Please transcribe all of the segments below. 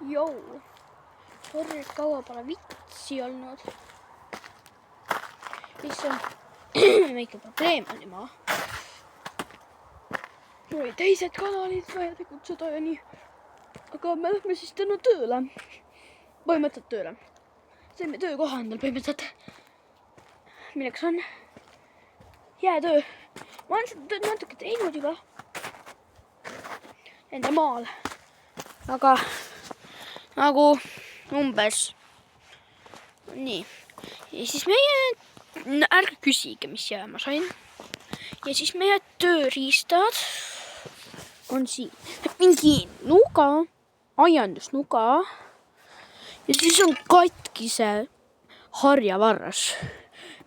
Jou. Sorry, et kaua pole vitsi olnud. Mis on väike probleem on juba. Mul oli teised kanalid vaja tegutseda ja nii. Aga me lähme siis täna tööle. Põhimõtteliselt tööle. Saime töökoha endal põhimõtteliselt. Milleks on jäätöö. Ma olen seda tööd natuke teinud juba. Enda maal. Aga nagu umbes nii. Ja siis meie, ärge küsige, mis jää ma sain. Ja siis meie tööriistad on siin. Mingi nuga, aiandusnuga. Ja siis on katkise harjavarras,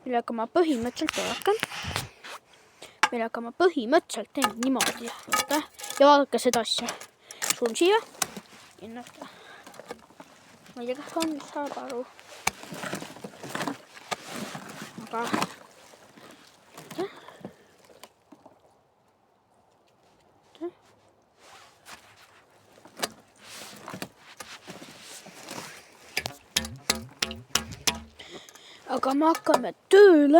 millega ma põhimõtteliselt teen niimoodi. Ja vaadake seda asja. Sul siia. Innata. Ma ei tea, kas on, mis saab aru. Aga aga me hakkame tööle.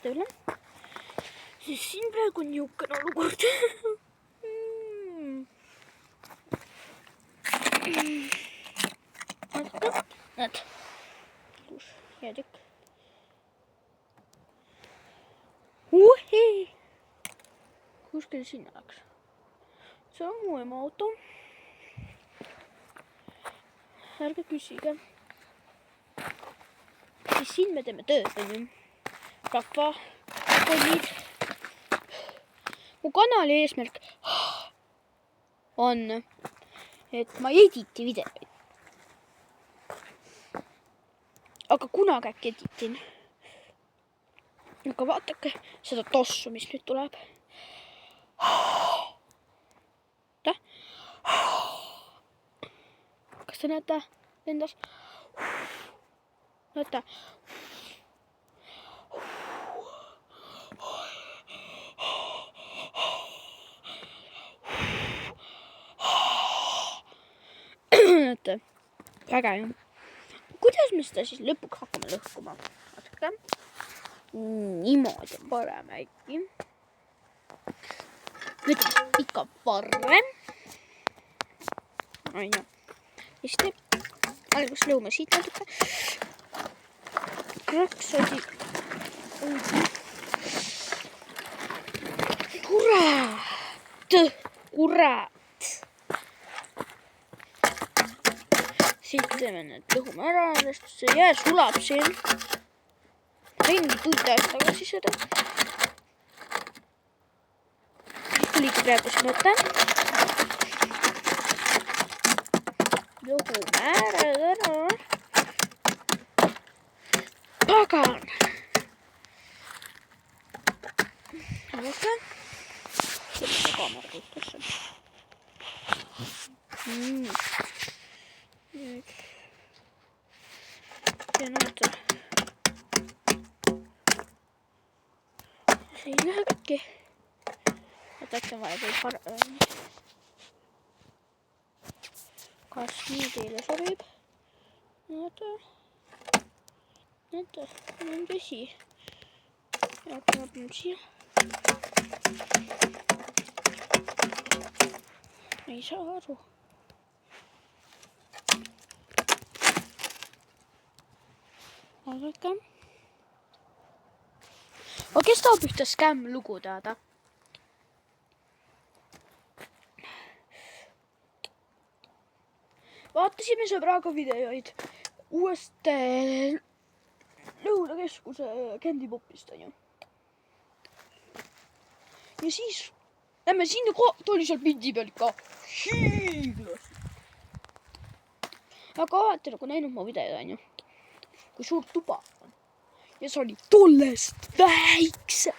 Tööle. Siis siin praegu on niisugune olukord. Näed. Kus jäätükk. Kuskil sinna läks. See on mu ema auto. Ärge küsige. Siis siin me teeme tööd. Rahva kolid. Mu kanali eesmärk on, et ma ei editi videoid. Aga kunagi äkki editin. Aga vaatake seda tossu, mis nüüd tuleb. Kas te näete lendas? Näete? Näete? Väga ju. Kuidas me seda siis lõpuks hakkame lõhkuma? Vaatake. Niimoodi parem äkki. Nüüd on ikka parem. Aina. Ja siis teeb algus lõume siit natuke. Krõksodi. Kurat. Siit teeme need lõhume ära, sest see jää sulab siin. Ringi tunda eest tagasi seda. Siis tuligi praegu see mõte. Lõhume ära. Pagan. Vaata. Selle kaamera kuttasse. Nüüd. Ja näete. See ei lähe kõiki. Et äkki on vaja teil kas nii teile sobib? Näete. Näete. On vesi. Ja hakkame siia. Ei saa aru. Vaadake. Kes tahab ühte scam-lugu teada? Vaatasime sõbraga videoid uuest Lõunakeskuse Candypopist, on ju. Ja siis lähme sinna ta oli seal pildi peal ikka hiiglas. Aga olete nagu näinud mu videod, on ju. Kui suur tuba on. Ja see oli tollest väikse.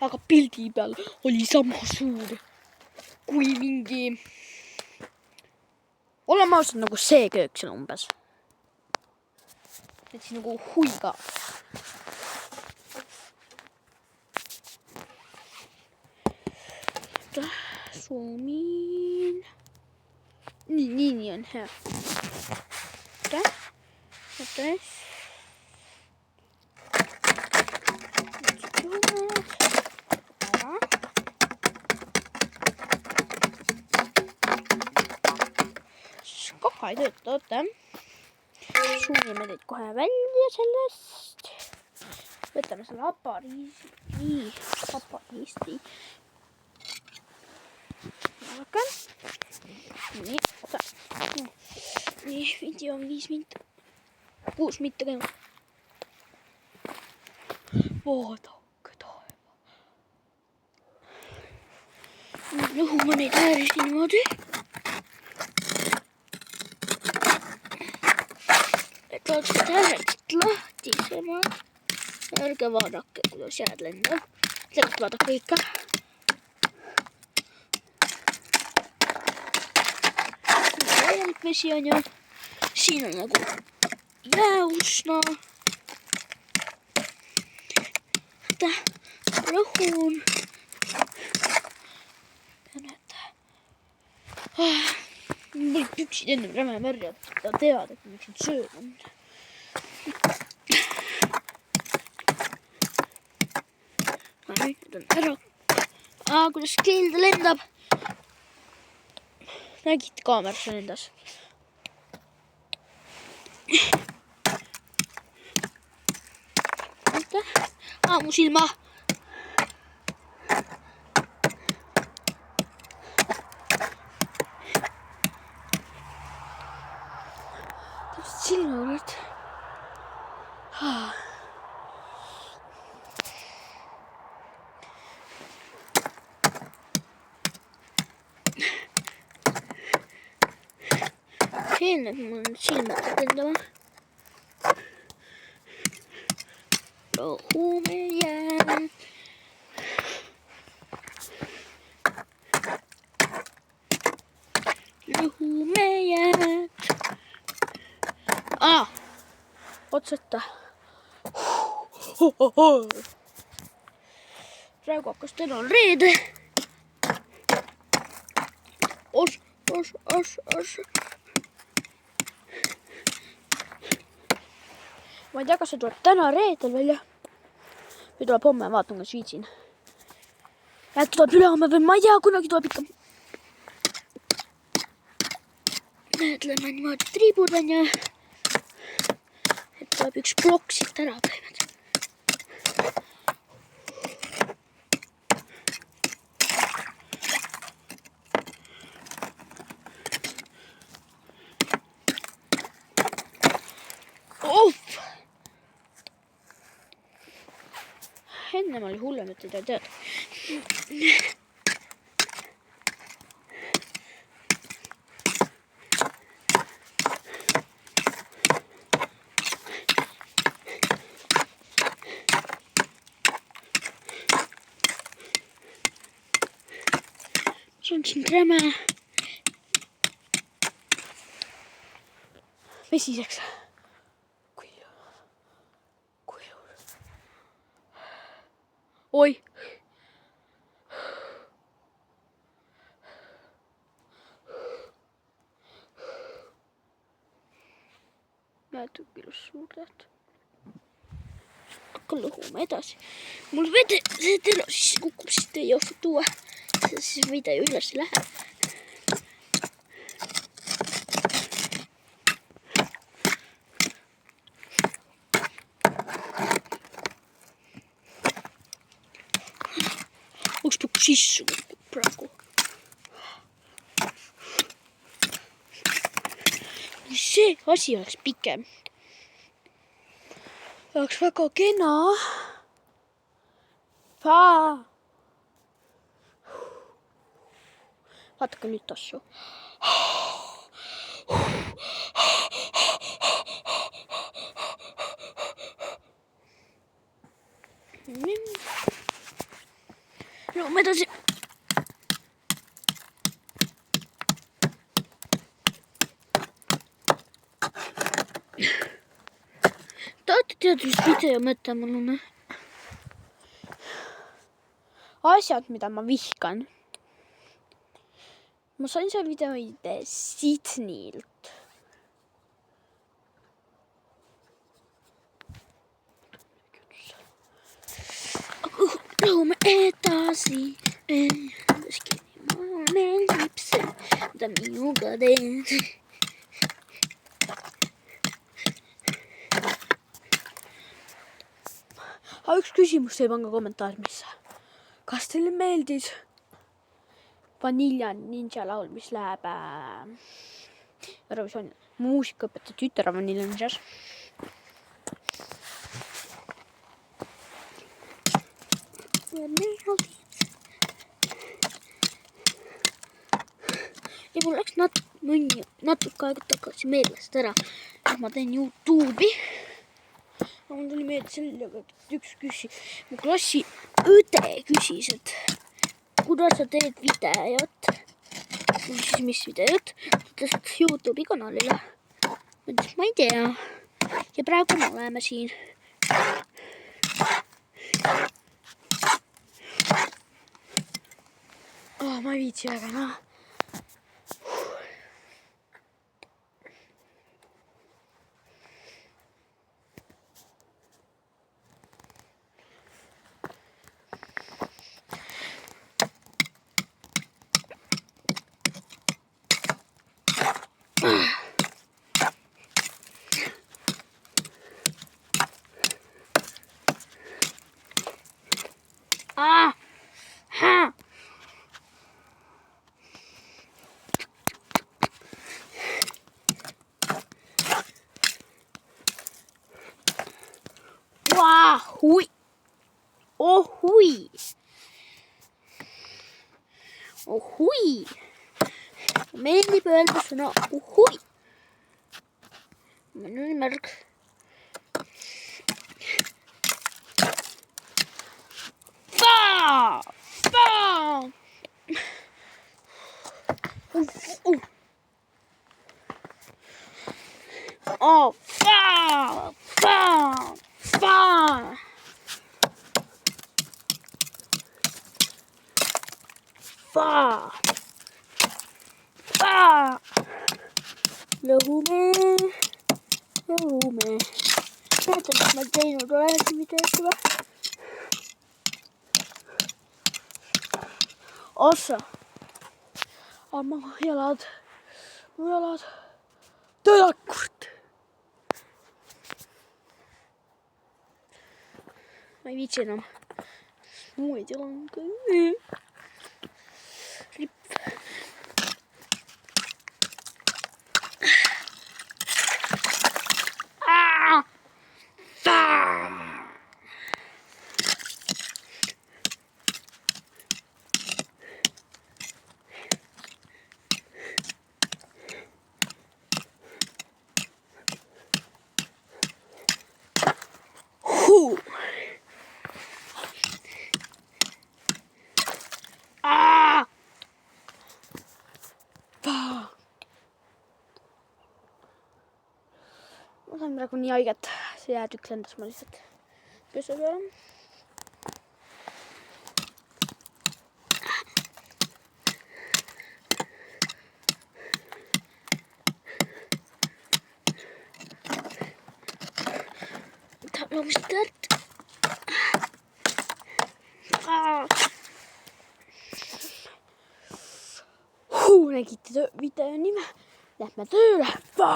Aga pildi peal oli sama suur kui mingi... Oleme ausalt nagu see köök seal umbes. et siis nagu huiga. Zoomin. Niin on hea. Otas. Kaka ei tööta, oota. Suunime teid kohe välja sellest. Võtame selle apariisi. Nii. Vaadake. Nii, oota. Nii, video on 5 minti. 6 mitte käima. Vaadake taeva. Nüüd lõhume neid äärisi niimoodi. Et oleksid äärelt lahtisemad. Ärge vaadake, kuidas jääd lendab. Sellest vaadake ikka. Täielik vesi on ju. Siin on nagu jääusna. Lõhun. Ja näete. Mul püksid enne räme märjad. Ta tead, et miks nad söönud. Nüüd on ära. Kuidas keelde lendab. Nägid kaamerasse lendas. Mu silma. Silma oled. Eelneb mul silmad lendama. Lõhume jääd. Lõhume jääd. Otsata. Praegu hakkas täna reede. Os. Ma ei tea, kas see tuleb täna reedel välja. Või tuleb homme, vaatan, kas viitsin. Et tuleb ülehomme või ma ei tea, kunagi tuleb ikka. Mõtleme niimoodi triibudan ja et tuleb üks plokk siit ära põhimõtteliselt. Enne oli hullem, et ei tead. See on siin räme vesiseks. Oi. Näed, ilus suured. Hakka lõhuma edasi. Mul see telo siis kukub, siis ei osku tuua. Siis video üles läheb. Üks peab sissu kukub praegu. See asi oleks pikem. Oleks väga kena. Vaatake nüüd tassu. Lõhume edasi. tead, mis video mõte mul on? Asjad, mida ma vihkan. Ma sain seal videoid Sydneylt. Lähme edasi. Mulle meeldib see, mida minuga teed. Üks küsimus teeb anga kommentaarimisse. Kas teile meeldis Vanilla Ninja laul, mis läheb Eurovisioonile? Muusikaõpetaja tütar on Vanilla Ninjas. Ja mul läks natuke aega tagasi meelest ära, et ma teen YouTube'i. Mul tuli meelde sellega, et üks mu klassi õde küsis, et kuidas sa teed videot. Küsis, mis videot? Ta ütles YouTube'i kanalile. Ma ütles, ma ei tea. Ja praegu me oleme siin. Ma ei viitsi väga, noh. Hui. Hui. Hui. Meeldib öelda sõna hui. Nüüd märg. Faa! Faa! Oh, faa! Faa! Faa! Faa! Faa! Lõhume. Näete, mis ma teinud olen videosse või? Ossa. Mu jalad. Tõlakurt. Ma ei viitsi enam. Muid jalan ka. Ripp. Ma sain praegu nii haiget, see jäätükk lendas ma lihtsalt köse peale. Tahab loomist kärt. Nägite video nime. Lähme tööle. Ma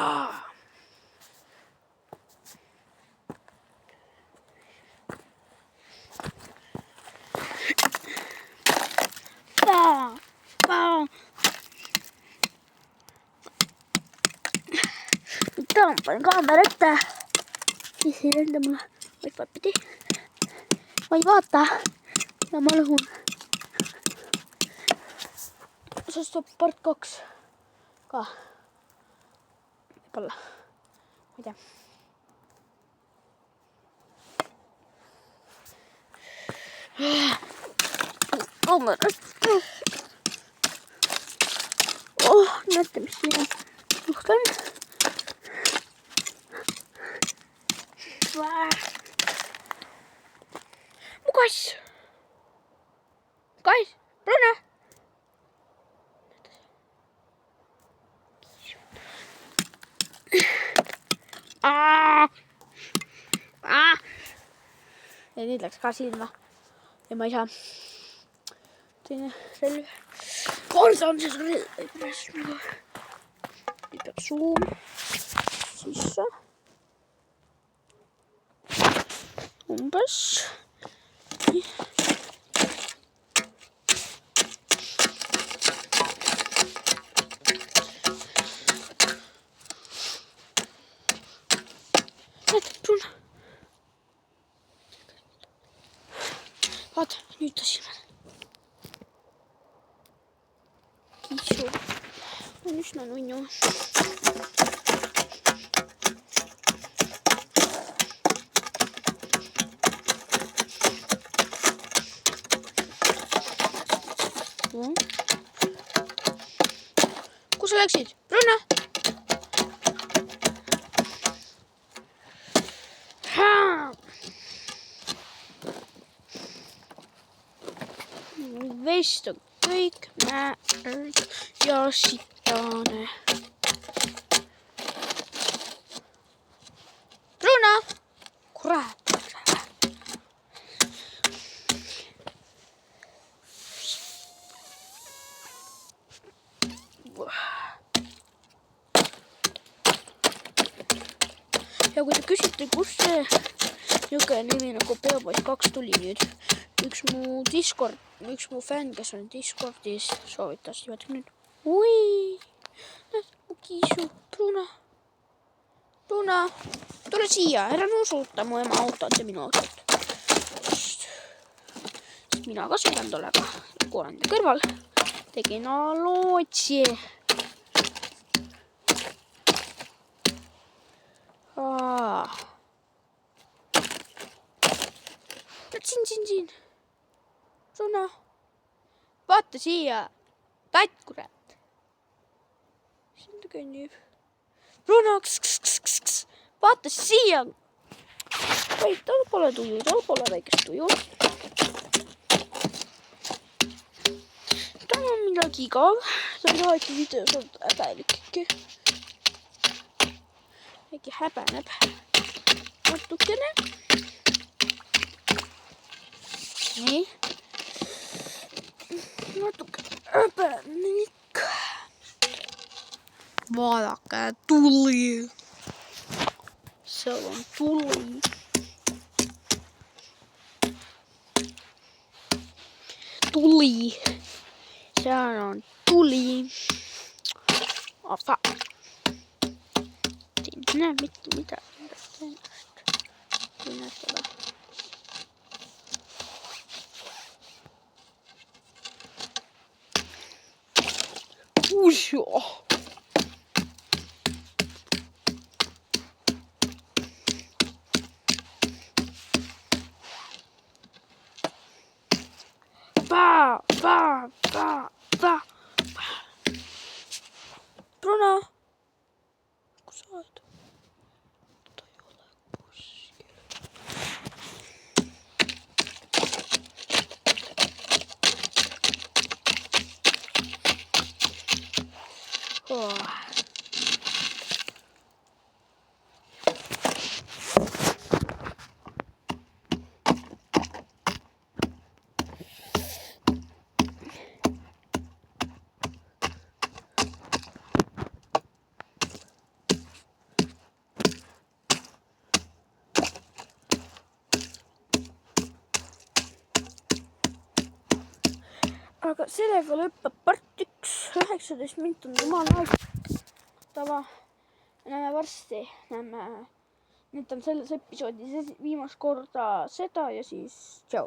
panen kaamera ette. Siis ei lenda mulle vaikvat pidi. Ma ei vaata. Ja ma lõhun. See saab part 2 ka. Võib-olla. Ma ei tea. Näete, mis siin on. Suhtan. mu kass. Kass, Bruna. Ja nüüd läks ka silma. Ja ma ei saa. Teine relv. Saan siis relv. Nüüd peab suum sisse. Umbes. Bruna. Vaata, nüüd ta silmad. Kiisu. On üsna nunnu. Kus sa läksid? Bruna? Vest on kõik määrd ja sitane. Bruna! Kurat! Ja kui te küsite, kus see niisugune nimi nagu Peopoiss 2 tuli nüüd, üks mu fänn, kes on Discordis, soovitas niimoodi nüüd. Ui, näed, mu kiisu, Bruna. Bruna, tule siia, ära nuusuta mu ema autot ja minu autot. Sest mina ka sõidan tollega, koolande kõrval. Tegin lootsi. Siin. Bruna, vaata siia. Tatt, kurat. Siin ta kõnnib. Bruna, vaata siia. Ei, tal pole tuju, tal pole väikest tuju. Tal on midagi igav. Ta ei alati videos on häbelik ikka. Äkki häbeneb natukene. Nii. Natuke häbenik. Vaadake, tuli. Seal on tuli. Tuli. Seal on tuli. Osa. Siin ei näe mitte midagi. Ei näe seda. Usjo. Ba. Bruna, kus sa oled? Ta ei ole kuskil. Aga sellega lõpeb part 1, 19 minut on jumala aeg. Tava, näeme varsti, nüüd on selles episoodis viimast korda seda ja siis tšau.